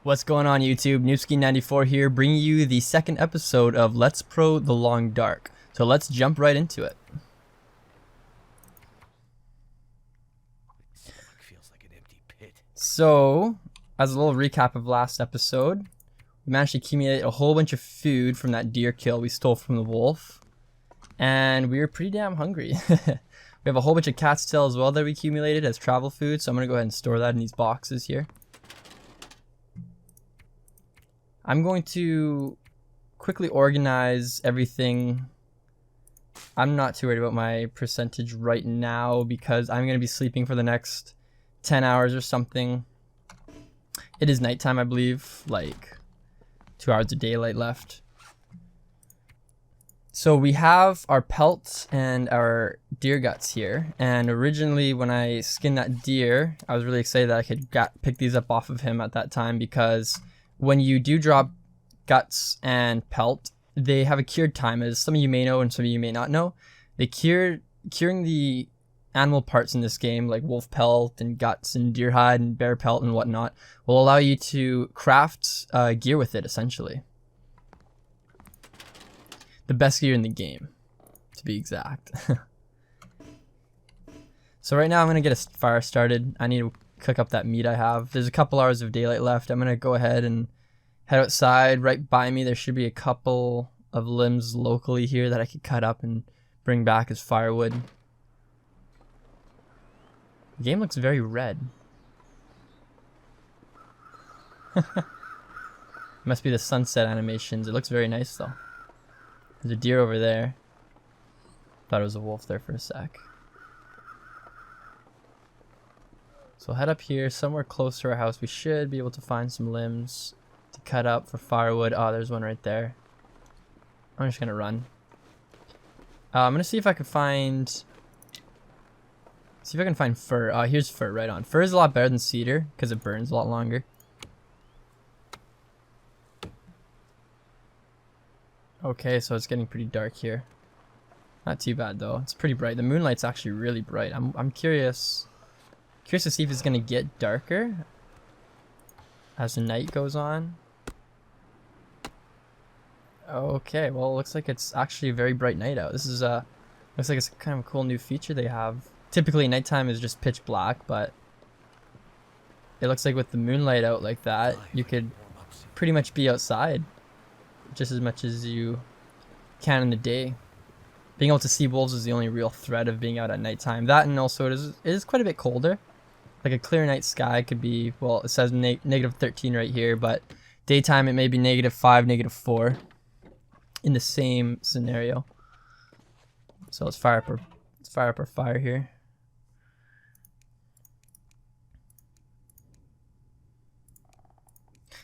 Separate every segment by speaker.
Speaker 1: What's going on YouTube? Noobski94 here, bringing you the second episode of Let's Pro The Long Dark. So let's jump right into it.
Speaker 2: Feels like an empty pit.
Speaker 1: So, as a little recap of last episode, we managed to accumulate a whole bunch of food from that deer kill we stole from the wolf. And we were pretty damn hungry. We have a whole bunch of cat's tail as well that we accumulated as travel food, so I'm going to go ahead and store that in these boxes here. I'm going to quickly organize everything. I'm not too worried about my percentage right now because I'm going to be sleeping for the next 10 hours or something. It is nighttime, I believe, like 2 hours of daylight left. So we have our pelts and our deer guts here. And originally when I skinned that deer, I was really excited that I could pick these up off of him at that time because when you do drop guts and pelt, they have a cured time, as some of you may know and some of you may not know. Curing the animal parts in this game, like wolf pelt and guts and deer hide and bear pelt and whatnot, will allow you to craft gear with it, essentially. The best gear in the game, to be exact. So right now I'm going to get a fire started. I need to cook up that meat I have. There's a couple hours of daylight left. I'm going to go ahead and head outside. Right by me there should be a couple of limbs locally here that I could cut up and bring back as firewood. The game looks very red. Must be the sunset animations. It looks very nice though. There's a deer over there. Thought it was a wolf there for a sec. So we'll head up here somewhere close to our house. We should be able to find some limbs to cut up for firewood. Oh, there's one right there. I'm just gonna run. I'm gonna see if I can find fir. Here's fir right on. Fir is a lot better than cedar because it burns a lot longer. Okay, so it's getting pretty dark here. Not too bad though. It's pretty bright. The moonlight's actually really bright. I'm curious to see if it's gonna get darker as the night goes on. Okay, well it looks like it's actually a very bright night out. This is looks like it's kind of a cool new feature they have. Typically nighttime is just pitch black, but it looks like with the moonlight out like that, you could pretty much be outside just as much as you can in the day. Being able to see wolves is the only real threat of being out at nighttime. That, and also it is quite a bit colder. Like a clear night sky could be, well, it says negative 13 right here, but daytime it may be -5, -4 in the same scenario. So let's fire up our fire here.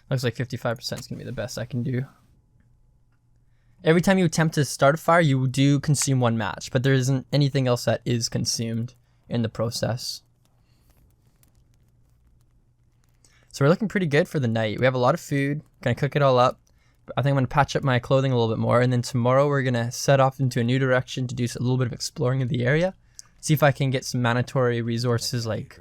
Speaker 1: Looks like 55% is gonna be the best I can do. Every time you attempt to start a fire, you do consume one match, but there isn't anything else that is consumed in the process. So we're looking pretty good for the night. We have a lot of food. Gonna cook it all up. I think I'm gonna patch up my clothing a little bit more, and then tomorrow we're gonna set off into a new direction to do a little bit of exploring of the area. See if I can get some mandatory resources like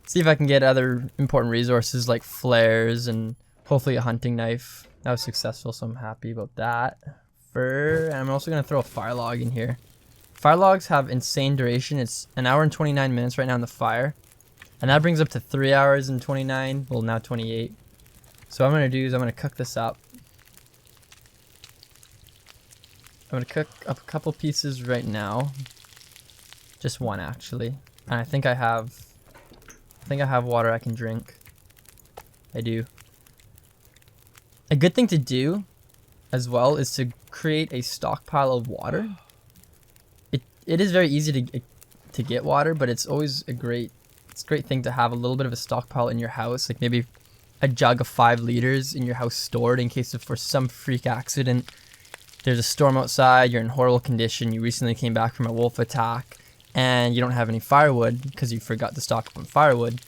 Speaker 1: see if I can get other important resources like flares and hopefully a hunting knife. That was successful, so I'm happy about that. Fur, and I'm also gonna throw a fire log in here. Fire logs have insane duration. It's 1 hour and 29 minutes right now in the fire. And that brings up to 3 hours and 29, well now 28. So what I'm gonna do is I'm gonna cook this up. I'm gonna cook up a couple pieces right now. Just one actually. And I think I have water I can drink. I do. A good thing to do as well is to create a stockpile of water. It is very easy to get water, but it's always a great thing to have a little bit of a stockpile in your house, like maybe a jug of 5 liters in your house stored in case of for some freak accident there's a storm outside, you're in horrible condition, you recently came back from a wolf attack and you don't have any firewood because you forgot to stock up on firewood.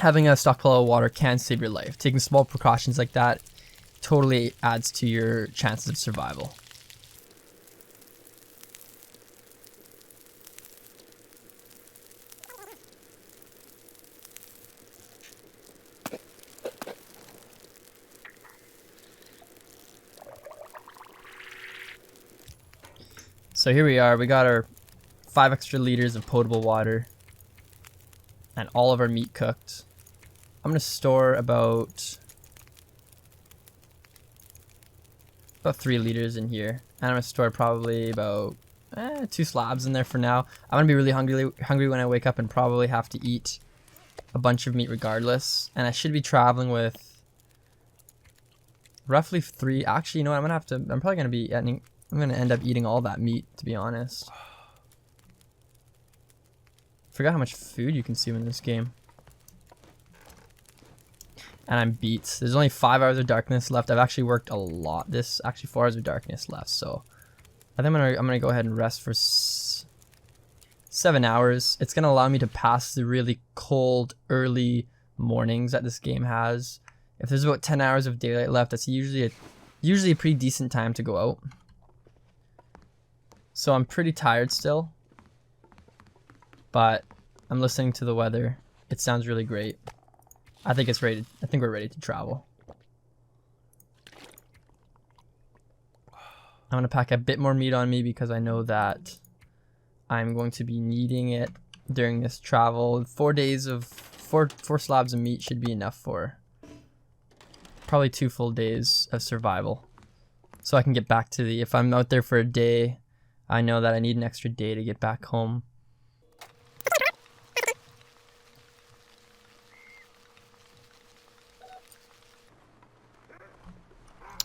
Speaker 1: Having a stockpile of water can save your life. Taking small precautions like that totally adds to your chances of survival. So here we are. We got our 5 extra liters of potable water and all of our meat cooked. I'm gonna store about 3 liters in here, and I'm gonna store probably about 2 slabs in there for now. I'm gonna be really hungry when I wake up and probably have to eat a bunch of meat regardless. And I should be traveling with roughly 3. Actually, you know what? I'm probably gonna be ending. I'm gonna end up eating all that meat, to be honest. Forgot how much food you consume in this game. And I'm beat. There's only 5 hours of darkness left. I've actually worked a lot. This actually 4 hours of darkness left. So I think I'm gonna go ahead and rest for 7 hours. It's gonna allow me to pass the really cold early mornings that this game has. If there's about 10 hours of daylight left, that's usually a pretty decent time to go out. So I'm pretty tired still, but I'm listening to the weather. It sounds really great. I think we're ready to travel. I'm gonna pack a bit more meat on me because I know that I'm going to be needing it during this travel. 4 days of 4 slabs of meat should be enough for probably 2 full days of survival. So I can get back to if I'm out there for a day, I know that I need an extra day to get back home.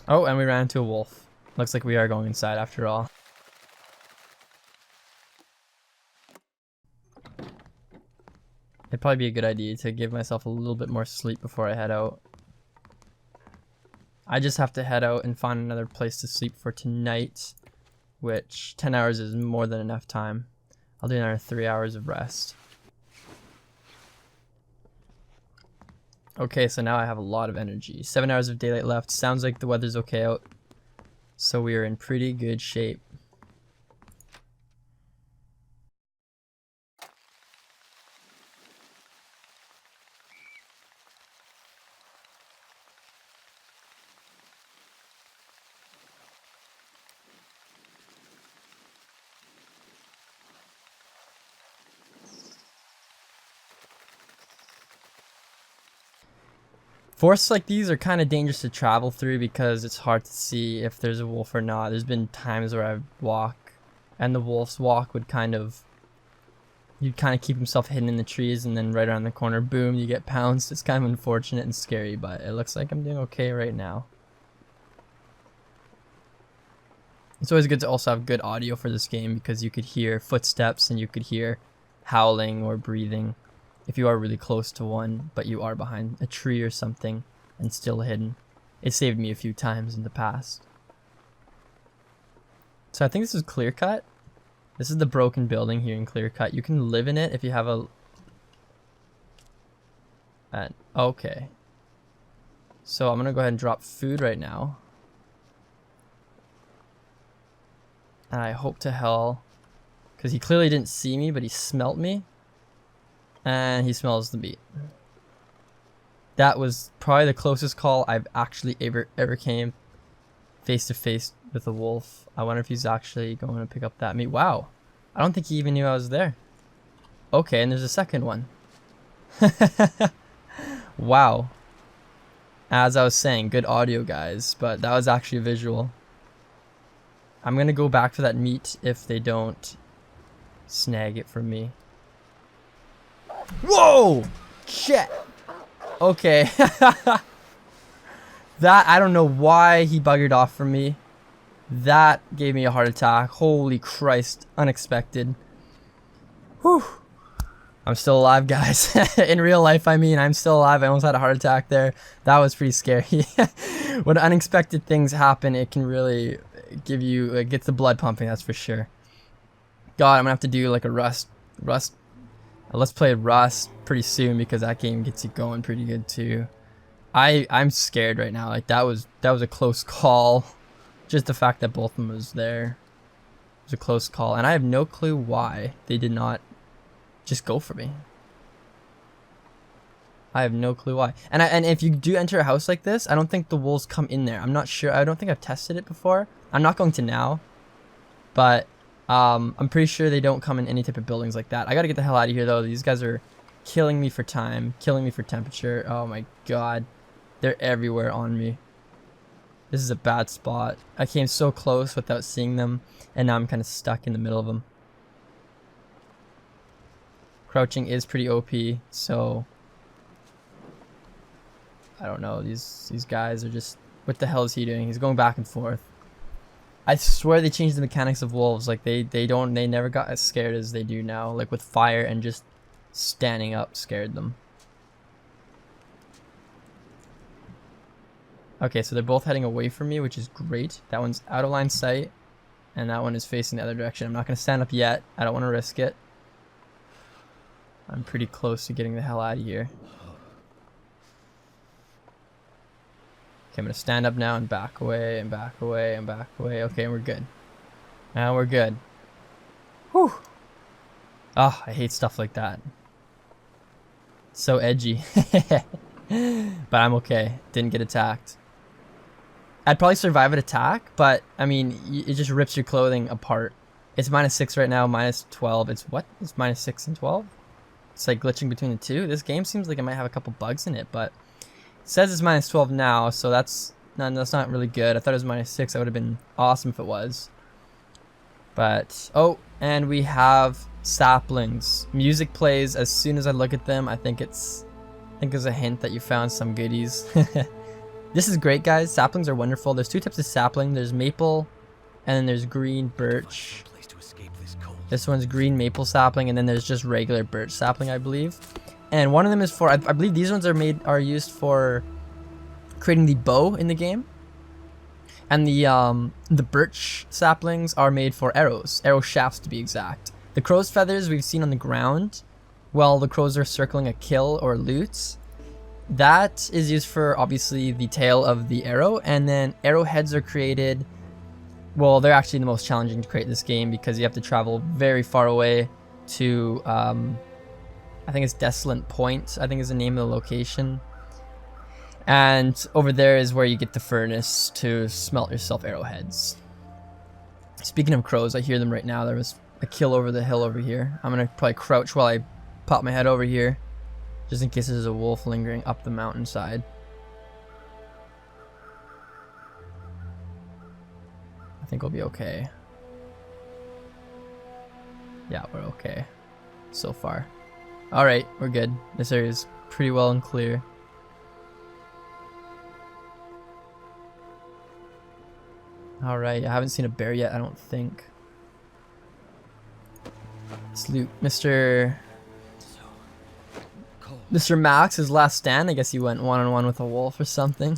Speaker 1: Oh, and we ran into a wolf. Looks like we are going inside after all. It'd probably be a good idea to give myself a little bit more sleep before I head out. I just have to head out and find another place to sleep for tonight, which 10 hours is more than enough time. I'll do another 3 hours of rest. Okay, so now I have a lot of energy. 7 hours of daylight left. Sounds like the weather's okay out. So we are in pretty good shape. Forests like these are kind of dangerous to travel through because it's hard to see if there's a wolf or not. There's been times where I walk and the wolf's walk would you'd kind of keep himself hidden in the trees, and then right around the corner, boom, you get pounced. It's kind of unfortunate and scary, but it looks like I'm doing okay right now. It's always good to also have good audio for this game because you could hear footsteps and you could hear howling or breathing. If you are really close to one, but you are behind a tree or something and still hidden. It saved me a few times in the past. So I think this is clear cut. This is the broken building here in clear cut. You can live in it if you have okay. So I'm gonna go ahead and drop food right now. And I hope to hell, because he clearly didn't see me, but he smelt me. And he smells the meat. That was probably the closest call I've actually ever came face to face with a wolf. I wonder if he's actually going to pick up that meat. Wow. I don't think he even knew I was there. Okay, and there's a second one. Wow. As I was saying, good audio, guys, but that was actually a visual. I'm going to go back for that meat if they don't snag it from me. Whoa! Shit! Okay. That, I don't know why he buggered off from me. That gave me a heart attack. Holy Christ. Unexpected. Whew. I'm still alive, guys. In real life, I mean, I'm still alive. I almost had a heart attack there. That was pretty scary. When unexpected things happen, it can really give you, it gets the blood pumping, that's for sure. God, I'm gonna have to do like a let's play Rust pretty soon because that game gets you going pretty good too. I'm scared right now. Like that was a close call. Just the fact that both of them was there was a close call, and I have no clue why they did not just go for me. I have no clue why. And if you do enter a house like this, I don't think the wolves come in there. I'm not sure. I don't think I've tested it before. I'm not going to now, but I'm pretty sure they don't come in any type of buildings like that. I gotta get the hell out of here though. These guys are killing me for time, killing me for temperature. Oh my god. They're everywhere on me. This is a bad spot. I came so close without seeing them, and now I'm kind of stuck in the middle of them. Crouching is pretty OP, so I don't know. These guys are just... What the hell is he doing? He's going back and forth. I swear they changed the mechanics of wolves. Like they never got as scared as they do now. Like with fire and just standing up scared them. Okay, so they're both heading away from me, which is great. That one's out of line sight, and that one is facing the other direction. I'm not going to stand up yet. I don't want to risk it. I'm pretty close to getting the hell out of here. Okay, I'm going to stand up now and back away and back away and back away. Okay, we're good. Now we're good. Whew. Oh, I hate stuff like that. So edgy. But I'm okay. Didn't get attacked. I'd probably survive an attack, but I mean, it just rips your clothing apart. It's -6 right now, -12. It's what? It's -6 and 12? It's like glitching between the two. This game seems like it might have a couple bugs in it, but it says it's -12 now, so that's not really good. I thought it was -6. That would have been awesome if it was. But, oh, and we have saplings. Music plays as soon as I look at them. I think there's a hint that you found some goodies. This is great, guys. Saplings are wonderful. There's two types of sapling. There's maple, and then there's green birch. This one's green maple sapling, and then there's just regular birch sapling, I believe. And one of them is for, I believe these ones are used for creating the bow in the game. And the birch saplings are made for arrows, arrow shafts to be exact. The crow's feathers we've seen on the ground while the crows are circling a kill or loot. That is used for, obviously, the tail of the arrow, and then arrowheads are created. Well, they're actually the most challenging to create in this game because you have to travel very far away to, I think it's Desolate Point, I think is the name of the location. And over there is where you get the furnace to smelt yourself arrowheads. Speaking of crows, I hear them right now. There was a kill over the hill over here. I'm going to probably crouch while I pop my head over here, just in case there's a wolf lingering up the mountainside. I think we'll be okay. Yeah, we're okay so far. Alright, we're good. This area is pretty well and clear. Alright, I haven't seen a bear yet, I don't think. Let's loot Mr. Max, his last stand. I guess he went one-on-one with a wolf or something.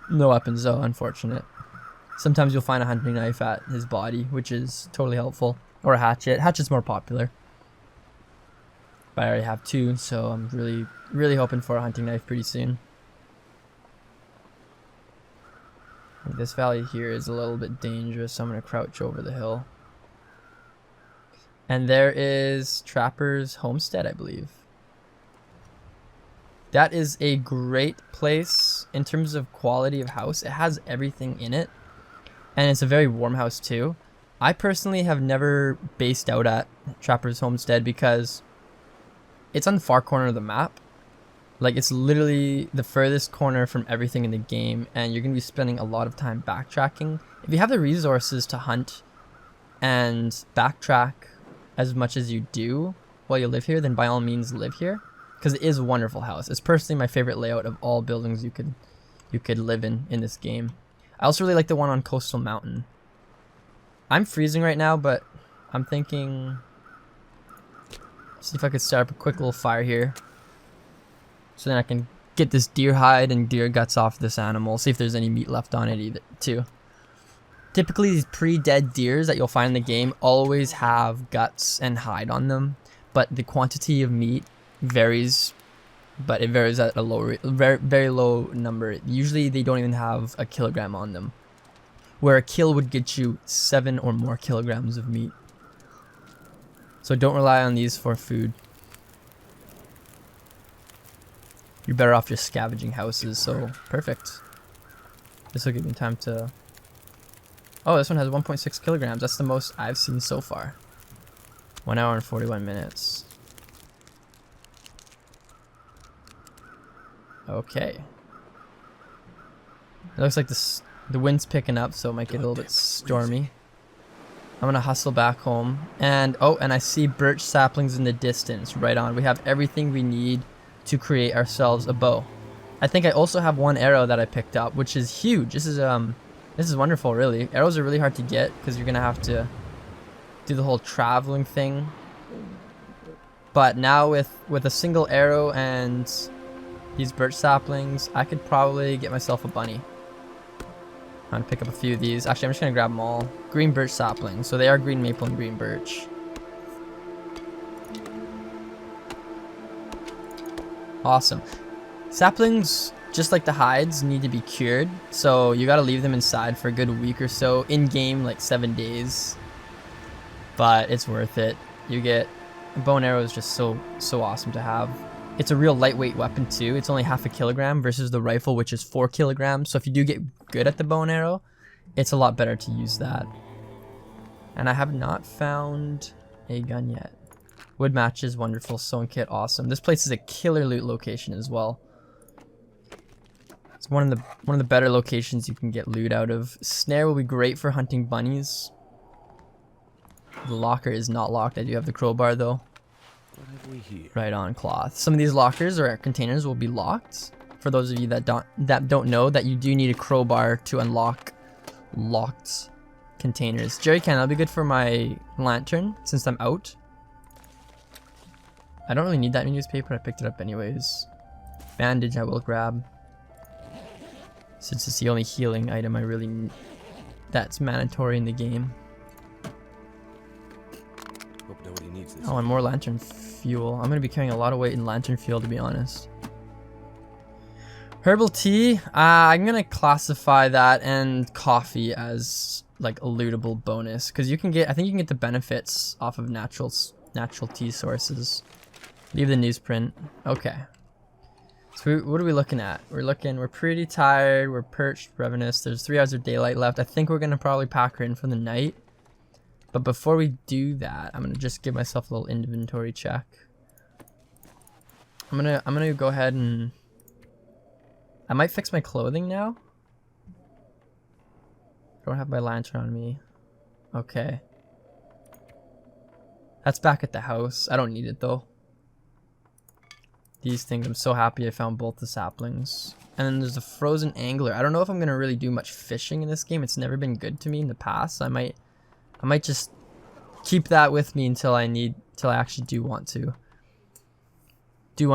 Speaker 1: No weapons though, unfortunate. Sometimes you'll find a hunting knife at his body, which is totally helpful. Or a hatchet. Hatchet's more popular. But I already have 2, so I'm really hoping for a hunting knife pretty soon. This valley here is a little bit dangerous, so I'm going to crouch over the hill. And there is Trapper's Homestead, I believe. That is a great place in terms of quality of house. It has everything in it. And it's a very warm house too. I personally have never based out at Trapper's Homestead because it's on the far corner of the map. Like, it's literally the furthest corner from everything in the game, and you're going to be spending a lot of time backtracking. If you have the resources to hunt and backtrack as much as you do while you live here, then by all means live here, because it is a wonderful house. It's personally my favorite layout of all buildings you could live in this game. I also really like the one on Coastal Mountain. I'm freezing right now, but I'm thinking, see if I could start up a quick little fire here, so then I can get this deer hide and deer guts off this animal. See if there's any meat left on it either too. Typically, these pre-dead deers that you'll find in the game always have guts and hide on them, but the quantity of meat varies. But it varies at a low, very low number. Usually, they don't even have a kilogram on them, where a kill would get you 7 or more kilograms of meat. So don't rely on these for food. You're better off just scavenging houses. So perfect. This will give me time to Oh, this one has 1.6 kilograms. That's the most I've seen so far. 1 hour and 41 minutes. Okay. It looks like the wind's picking up, so it might get a little bit stormy. I'm gonna hustle back home. And, oh, and I see birch saplings in the distance. Right on. We have everything we need to create ourselves a bow. I think I also have one arrow that I picked up, which is huge. This is wonderful, really. Arrows are really hard to get because you're gonna have to do the whole traveling thing. But now with a single arrow and these birch saplings, I could probably get myself a bunny. I'm gonna pick up a few of these. Actually, I'm just gonna grab them all. Green birch saplings. So they are green maple and green birch. Awesome. Saplings, just like the hides, need to be cured. So you gotta leave them inside for a good week or so. In game, like 7 days. But it's worth it. You get a bow and arrow is just so awesome to have. It's a real lightweight weapon too. It's only 0.5 kilogram versus the rifle, which is 4 kilograms. So if you do get good at the bow and arrow, it's a lot better to use that. And I have not found a gun yet. Wood matches, wonderful. Sewn kit, awesome. This place is a killer loot location as well. It's one of the better locations you can get loot out of. Snare will be great for hunting bunnies. The locker is not locked. I do have the crowbar though.
Speaker 2: What have we here? Right
Speaker 1: on, cloth. Some of these lockers or containers will be locked. For those of you that don't know, that you do need a crowbar to unlock locked containers. Jerry can, that'll be good for my lantern since I'm out. I don't really need that newspaper. I picked it up anyways. Bandage I will grab, since it's the only healing item I really need that's mandatory in the game.
Speaker 2: Hope nobody needs this.
Speaker 1: Oh, and more lantern fuel. I'm gonna be carrying a lot of weight in lantern fuel, to be honest. Herbal tea. I'm gonna classify that and coffee as like a lootable bonus, because you can get. I think you can get the benefits off of natural tea sources. Leave the newsprint. Okay. So what are we looking at? We're pretty tired. We're perched, ravenous. There's 3 hours of daylight left. I think we're gonna probably pack her in for the night. But before we do that, I'm gonna just give myself a little inventory check. I'm gonna go ahead and I might fix my clothing now. I don't have my lantern on me. Okay. That's back at the house. I don't need it though. These things, I'm so happy I found both the saplings. And then there's a frozen angler. I don't know if I'm gonna really do much fishing in this game. It's never been good to me in the past. I might just keep that with me until I actually do want to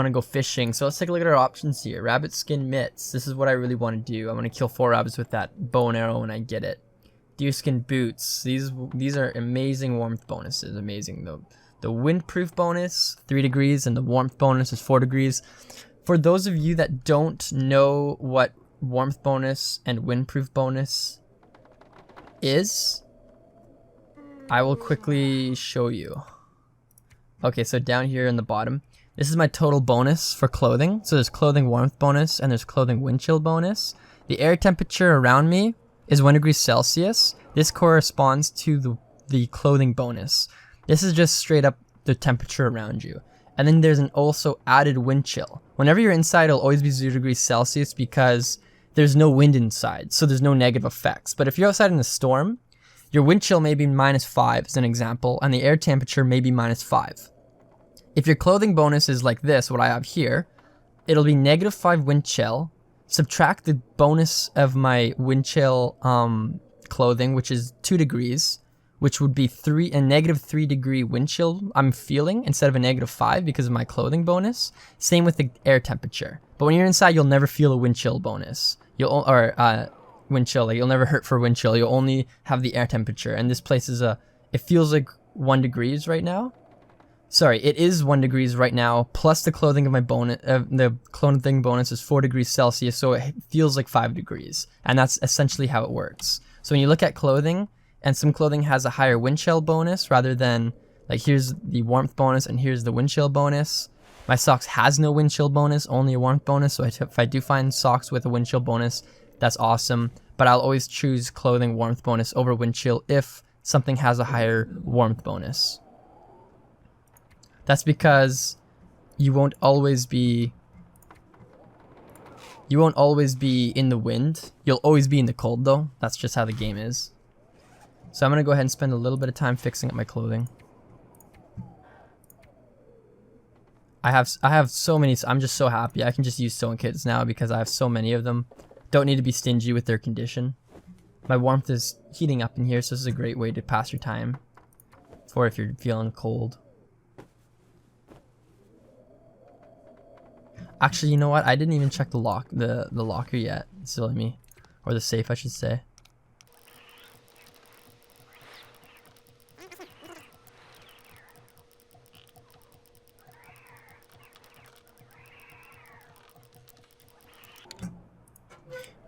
Speaker 1: go fishing. So let's take a look at our options here. Rabbit skin mitts. This is what I really want to do. I want to kill 4 rabbits with that bow and arrow when I get it. Deerskin boots. These are amazing warmth bonuses. Amazing though. The windproof bonus, 3 degrees, and the warmth bonus is 4 degrees. For those of you that don't know what warmth bonus and windproof bonus is, I will quickly show you. Okay, so down here in the bottom, this is my total bonus for clothing. So there's clothing warmth bonus and there's clothing wind chill bonus. The air temperature around me is 1 degree Celsius. This corresponds to the clothing bonus. This is just straight up the temperature around you. And then there's an also added wind chill. Whenever you're inside, it'll always be 0 degrees Celsius because there's no wind inside. So there's no negative effects. But if you're outside in a storm, your wind chill may be -5 as an example, and the air temperature may be -5. If your clothing bonus is like this, what I have here, it'll be -5 wind chill. Subtract the bonus of my wind chill clothing, which is 2 degrees, which would be a -3 degree wind chill I'm feeling instead of a -5 because of my clothing bonus. Same with the air temperature. But when you're inside, you'll never feel a wind chill bonus. Wind chill, like you'll never hurt for wind chill. You'll only have the air temperature. And this place is it feels like 1 degrees right now. Sorry, it is 1 degrees right now, plus the clothing of my bonus. The clothing bonus is 4 degrees Celsius, so it feels like 5 degrees. And that's essentially how it works. So when you look at clothing, and some clothing has a higher wind chill bonus rather than, like, here's the warmth bonus and here's the wind chill bonus. My socks has no wind chill bonus, only a warmth bonus. So if I do find socks with a wind chill bonus, that's awesome. but I'll always choose clothing warmth bonus over wind chill if something has a higher warmth bonus. That's because you won't always be in the wind. You'll always be in the cold though. That's just how the game is. So I'm gonna go ahead and spend a little bit of time fixing up my clothing. I have so many. I'm just so happy. I can just use sewing kits now because I have so many of them. Don't need to be stingy with their condition. My warmth is heating up in here, so this is a great way to pass your time for if you're feeling cold. Actually, you know what? I didn't even check the locker yet. Silly me. Or the safe, I should say.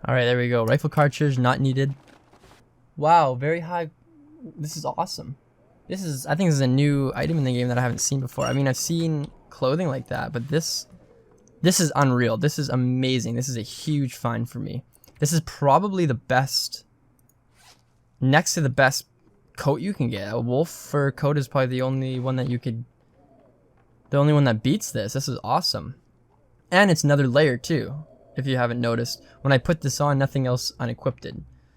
Speaker 1: Alright, there we go. Rifle cartridge, not needed. Wow, very high. This is awesome. I think this is a new item in the game that I haven't seen before. I mean, I've seen clothing like that, but this is unreal. This is amazing. This is a huge find for me. This is probably the best, next to the best coat you can get. A wolf fur coat is probably the only one that beats this. This is awesome. And it's another layer too, if you haven't noticed. When I put this on, nothing else unequipped.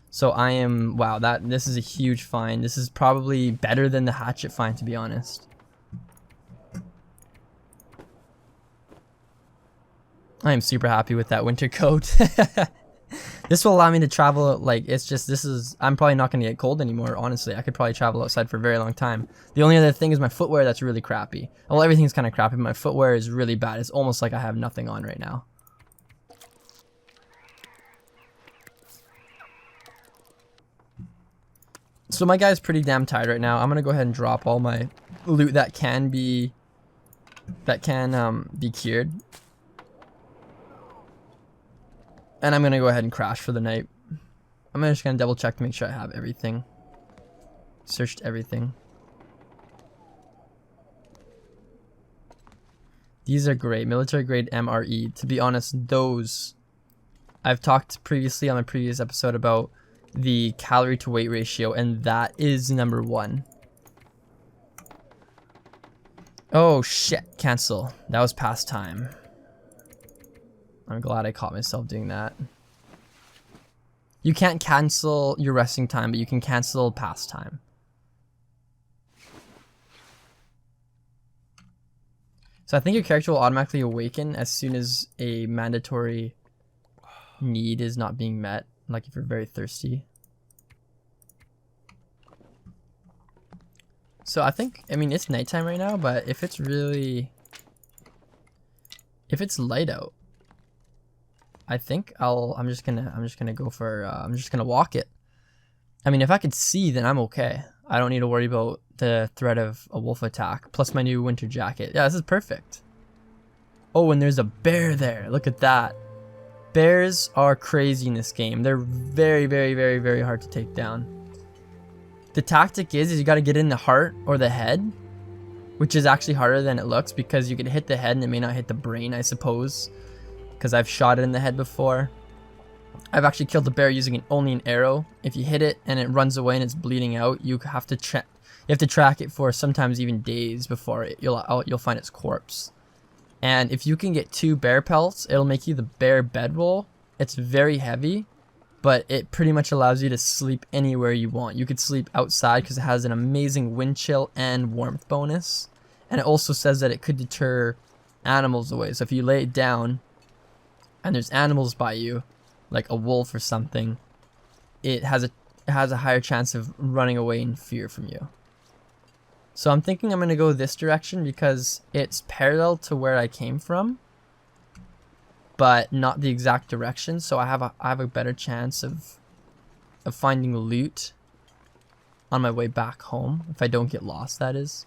Speaker 1: So wow, this is a huge find. This is probably better than the hatchet find, to be honest. I am super happy with that winter coat. This will allow me to travel, like, I'm probably not going to get cold anymore, honestly. I could probably travel outside for a very long time. The only other thing is my footwear that's really crappy. Well, everything's kind of crappy, but my footwear is really bad. It's almost like I have nothing on right now. So my guy's pretty damn tired right now. I'm going to go ahead and drop all my loot that can be cured. And I'm going to go ahead and crash for the night. I'm just going to double check to make sure I have everything. Searched everything. These are great. Military grade MRE. To be honest, those... I've talked previously on a previous episode about the calorie to weight ratio, and that is number 1. Oh shit, cancel. That was past time. I'm glad I caught myself doing that. You can't cancel your resting time, but you can cancel past time. So I think your character will automatically awaken as soon as a mandatory need is not being met, like if you're very thirsty. So I mean, it's nighttime right now, but if it's light out, I think I'm just gonna go for, I'm just gonna walk it. I mean, if I could see, then I'm okay. I don't need to worry about the threat of a wolf attack, plus my new winter jacket. Yeah, this is perfect. Oh, and there's a bear there. Look at that. Bears are crazy in this game. They're very, very, very, very hard to take down. The tactic is you gotta get in the heart or the head, which is actually harder than it looks because you could hit the head and it may not hit the brain, I suppose. Because I've shot it in the head before. I've actually killed a bear using only an arrow. If you hit it and it runs away and it's bleeding out, you have to track it for sometimes even days before you'll find its corpse. And if you can get 2 bear pelts, it'll make you the bear bedroll. It's very heavy, but it pretty much allows you to sleep anywhere you want. You could sleep outside because it has an amazing wind chill and warmth bonus. And it also says that it could deter animals away. So if you lay it down and there's animals by you, like a wolf or something, it has a higher chance of running away in fear from you. So I'm thinking I'm going to go this direction because it's parallel to where I came from, but not the exact direction. So I have a better chance of finding loot on my way back home if I don't get lost, that is.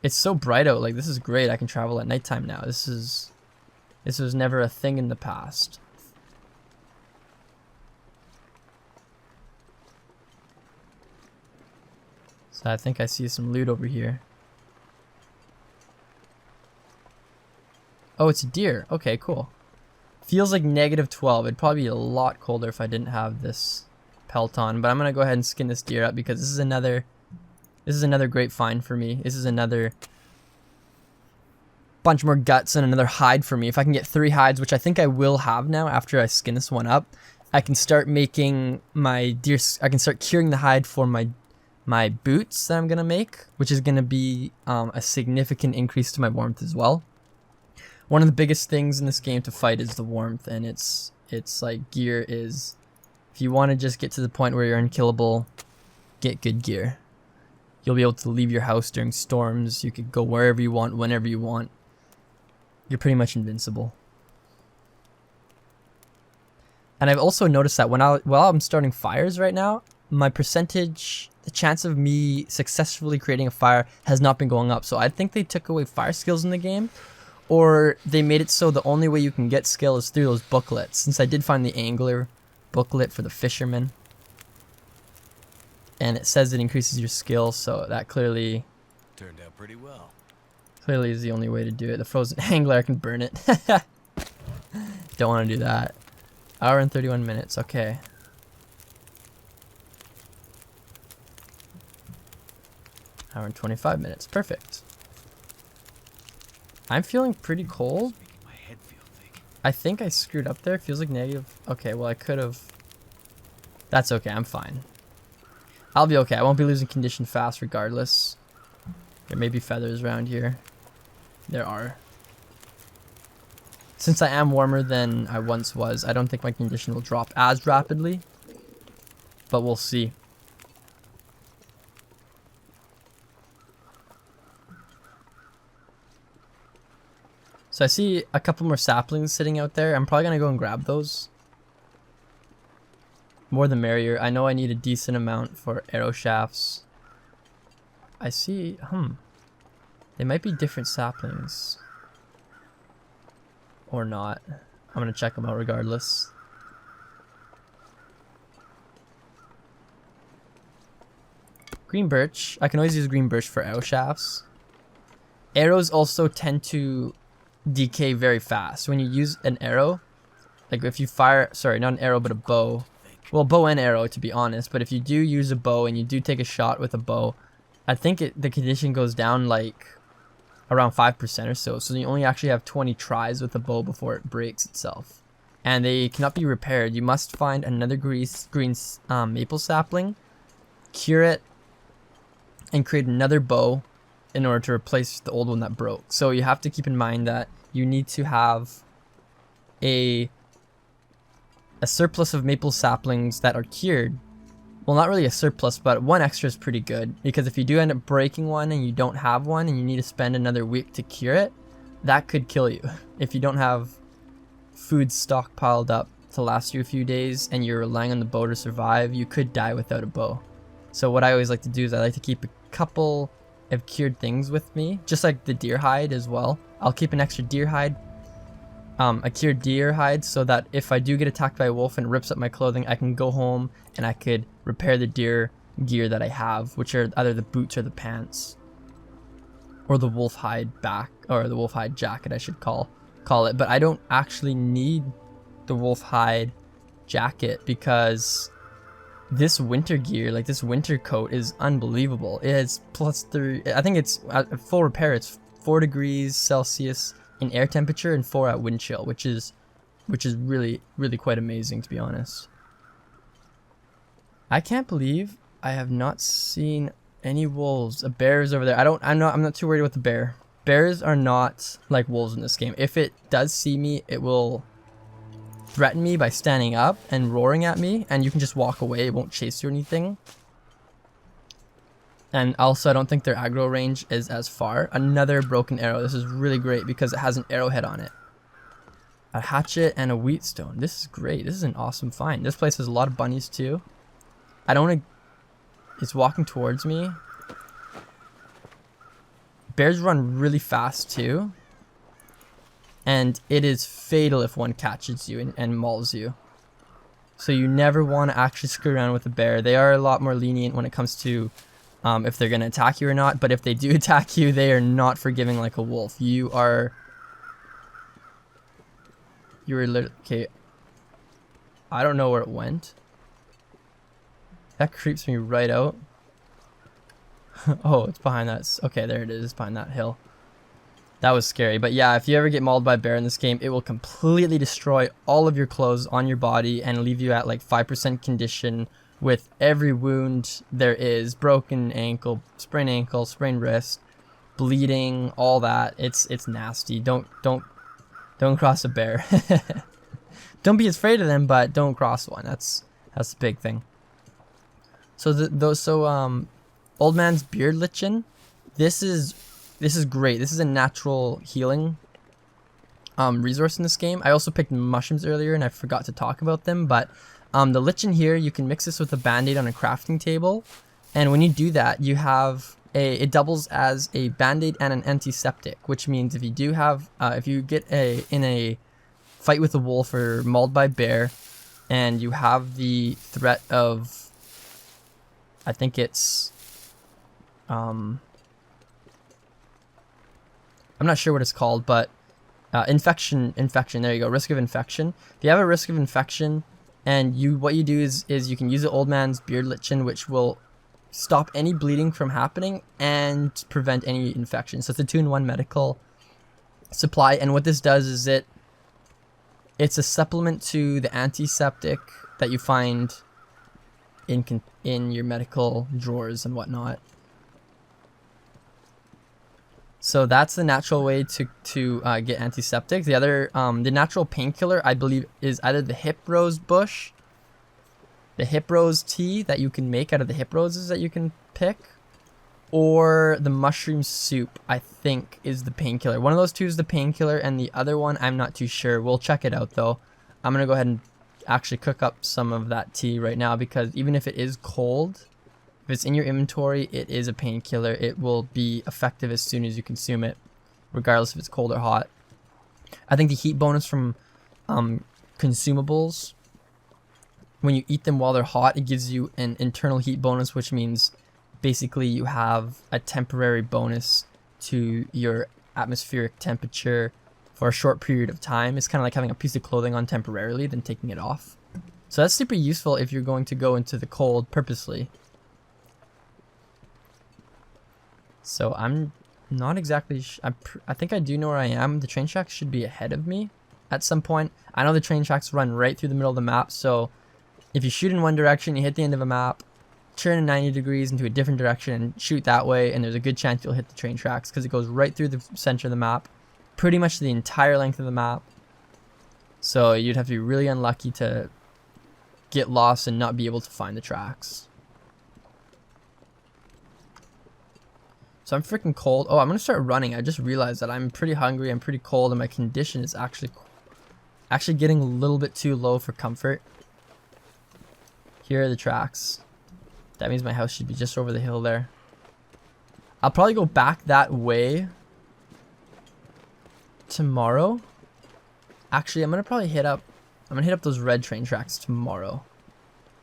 Speaker 1: It's so bright out. Like, this is great. I can travel at nighttime now. This was never a thing in the past. So I think I see some loot over here. Oh, it's a deer. Okay, cool. Feels like -12. It'd probably be a lot colder if I didn't have this pelt on. But I'm gonna go ahead and skin this deer up because this is another great find for me. This is another bunch more guts and another hide for me. If I can get 3 hides, which I think I will have now after I skin this one up, I can start making my deer. I can start curing the hide for my boots that I'm gonna make, which is gonna be a significant increase to my warmth as well. One of the biggest things in this game to fight is the warmth, and it's like gear is, if you want to just get to the point where you're unkillable, get good gear. You'll be able to leave your house during storms. You could go wherever you want, whenever you want. You're pretty much invincible. And I've also noticed that while I'm starting fires right now, my percentage, the chance of me successfully creating a fire has not been going up. So I think they took away fire skills in the game, or they made it so the only way you can get skill is through those booklets. Since I did find the angler booklet for the fisherman, and it says it increases your skill, so that clearly
Speaker 2: turned out pretty well.
Speaker 1: Clearly is the only way to do it. The frozen angler, I can burn it. Don't want to do that. Hour and 31 minutes, okay. Hour and 25 minutes, perfect. I'm feeling pretty cold.
Speaker 2: My head feel thick.
Speaker 1: I think I screwed up there. Feels like negative. Okay, well I could have. That's okay, I'm fine. I'll be okay. I won't be losing condition fast regardless. There may be feathers around here. There are. Since I am warmer than I once was, I don't think my condition will drop as rapidly. But we'll see. So I see a couple more saplings sitting out there. I'm probably going to go and grab those. More the merrier. I know I need a decent amount for arrow shafts. I see, they might be different saplings. Or not. I'm going to check them out regardless. Green birch. I can always use green birch for arrow shafts. Arrows also tend to decay very fast. When you use an arrow, like if you fire, sorry, not an arrow but a bow. Well, bow and arrow to be honest, but if you do use a bow and you do take a shot with a bow, I think the condition goes down like around 5% or so. So you only actually have 20 tries with the bow before it breaks itself. And they cannot be repaired. You must find another green maple sapling, cure it, and create another bow in order to replace the old one that broke. So you have to keep in mind that you need to have a surplus of maple saplings that are cured. Well, not really a surplus, but one extra is pretty good, because if you do end up breaking one and you don't have one and you need to spend another week to cure it, that could kill you. If you don't have food stockpiled up to last you a few days and you're relying on the bow to survive, you could die without a bow. So what I always like to do is I like to keep a couple of cured things with me, just like the deer hide as well. I'll keep an extra deer hide, a cured deer hide, so that if I do get attacked by a wolf and it rips up my clothing, I can go home and I could repair the deer gear that I have, which are either the boots or the pants, or the wolf hide back, or the wolf hide jacket I should call it. But I don't actually need the wolf hide jacket because this winter gear, like this winter coat, is unbelievable. It is +3, I think it's at full repair, it's 4 degrees Celsius in air temperature and 4 at wind chill, which is really quite amazing, to be honest. I can't believe I have not seen any wolves. A bear is over there. I'm not too worried about the bear. Bears are not like wolves in this game. If it does see me, it will threaten me by standing up and roaring at me, and you can just walk away. It won't chase you or anything. And also, I don't think their aggro range is as far. Another broken arrow. This is really great because it has an arrowhead on it. A hatchet and a wheatstone. This is great. This is an awesome find. This place has a lot of bunnies too. I don't want to... It's walking towards me. Bears run really fast too. And it is fatal if one catches you and mauls you. So you never want to actually screw around with a bear. They are a lot more lenient when it comes to if they're going to attack you or not. But if they do attack you, they are not forgiving like a wolf. You are You were literally... Okay. I don't know where it went. That creeps me right out. Oh, it's behind that. Okay, there it is. It's behind that hill. That was scary. But yeah, if you ever get mauled by a bear in this game, it will completely destroy all of your clothes on your body and leave you at like 5% condition with every wound there is. Broken ankle, sprained wrist, bleeding, all that. It's nasty. Don't cross a bear. Don't be afraid of them, but don't cross one. That's the big thing. So Old Man's Beard Lichen, this is great. This is a natural healing resource in this game. I also picked mushrooms earlier and I forgot to talk about them, but the lichen here, you can mix this with a band-aid on a crafting table, and when you do that, you have it doubles as a band-aid and an antiseptic, which means if you do have if you get in a fight with a wolf or mauled by bear and you have the threat of, I think it's I'm not sure what it's called, but infection, there you go, risk of infection. If you have a risk of infection and what you do is you can use the Old Man's Beard Lichen, which will stop any bleeding from happening and prevent any infection. So it's a 2-in-1 medical supply, and what this does is it's a supplement to the antiseptic that you find in your medical drawers and whatnot. So that's the natural way to get antiseptic. The other, the natural painkiller, I believe, is either the hip rose bush, the hip rose tea that you can make out of the hip roses that you can pick, or the mushroom soup, I think, is the painkiller. One of those two is the painkiller, and the other one, I'm not too sure. We'll check it out, though. I'm going to go ahead and actually cook up some of that tea right now, because even if it is cold, if it's in your inventory, it is a painkiller. It will be effective as soon as you consume it, regardless if it's cold or hot. I think the heat bonus from consumables, when you eat them while they're hot, it gives you an internal heat bonus, which means basically you have a temporary bonus to your atmospheric temperature for a short period of time. It's kind of like having a piece of clothing on temporarily, then taking it off. So that's super useful if you're going to go into the cold purposely. So I'm not exactly I think I do know where I am. The train tracks should be ahead of me at some point. I know the train tracks run right through the middle of the map, so if you shoot in one direction, you hit the end of a map, turn 90 degrees into a different direction and shoot that way, and there's a good chance you'll hit the train tracks because it goes right through the center of the map, pretty much the entire length of the map. So you'd have to be really unlucky to get lost and not be able to find the tracks. So I'm freaking cold. Oh, I'm gonna start running. I just realized that I'm pretty hungry, I'm pretty cold, and my condition is actually getting a little bit too low for comfort. Here are the tracks. That means my house should be just over the hill there. I'll probably go back that way tomorrow. Actually, I'm gonna hit up those red train tracks tomorrow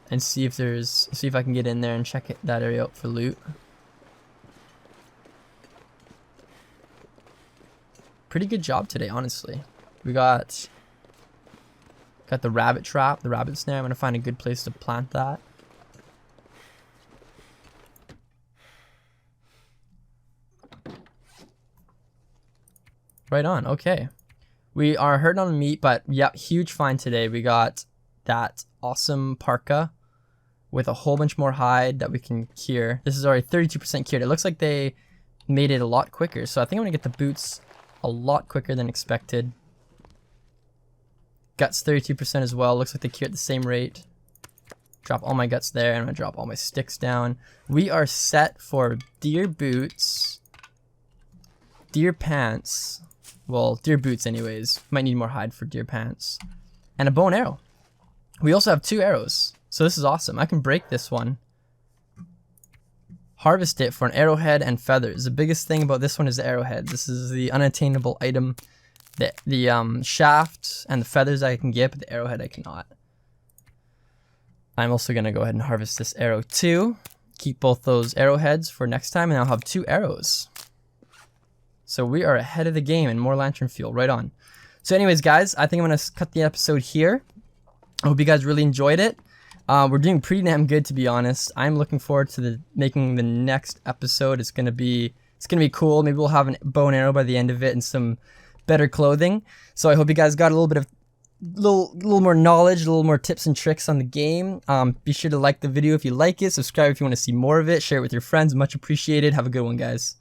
Speaker 1: and see if I can get in there and check that area out for loot. Pretty good job today, honestly. We got the rabbit trap, the rabbit snare. I'm gonna find a good place to plant that. Right on. Okay, we are hurting on meat, but yeah, huge find today. We got that awesome parka with a whole bunch more hide that we can cure. This is already 32% cured. It looks like they made it a lot quicker, so I think I'm gonna get the boots a lot quicker than expected. Guts 32% as well. Looks like they cure at the same rate. Drop all my guts there, and I'm gonna drop all my sticks down. We are set for deer boots, deer pants. Well, deer boots anyways. Might need more hide for deer pants. And a bow and arrow. We also have 2 arrows. So this is awesome. I can break this one. Harvest it for an arrowhead and feathers. The biggest thing about this one is the arrowhead. This is the unattainable item. The shaft and the feathers I can get, but the arrowhead I cannot. I'm also going to go ahead and harvest this arrow too. Keep both those arrowheads for next time, and I'll have 2 arrows. So we are ahead of the game and more lantern fuel. Right on. So anyways, guys, I think I'm going to cut the episode here. I hope you guys really enjoyed it. We're doing pretty damn good, to be honest. I'm looking forward to making the next episode. It's gonna be cool. Maybe we'll have a bow and arrow by the end of it and some better clothing. So I hope you guys got a little bit of little more knowledge, a little more tips and tricks on the game. Be sure to like the video if you like it. Subscribe if you want to see more of it. Share it with your friends. Much appreciated. Have a good one, guys.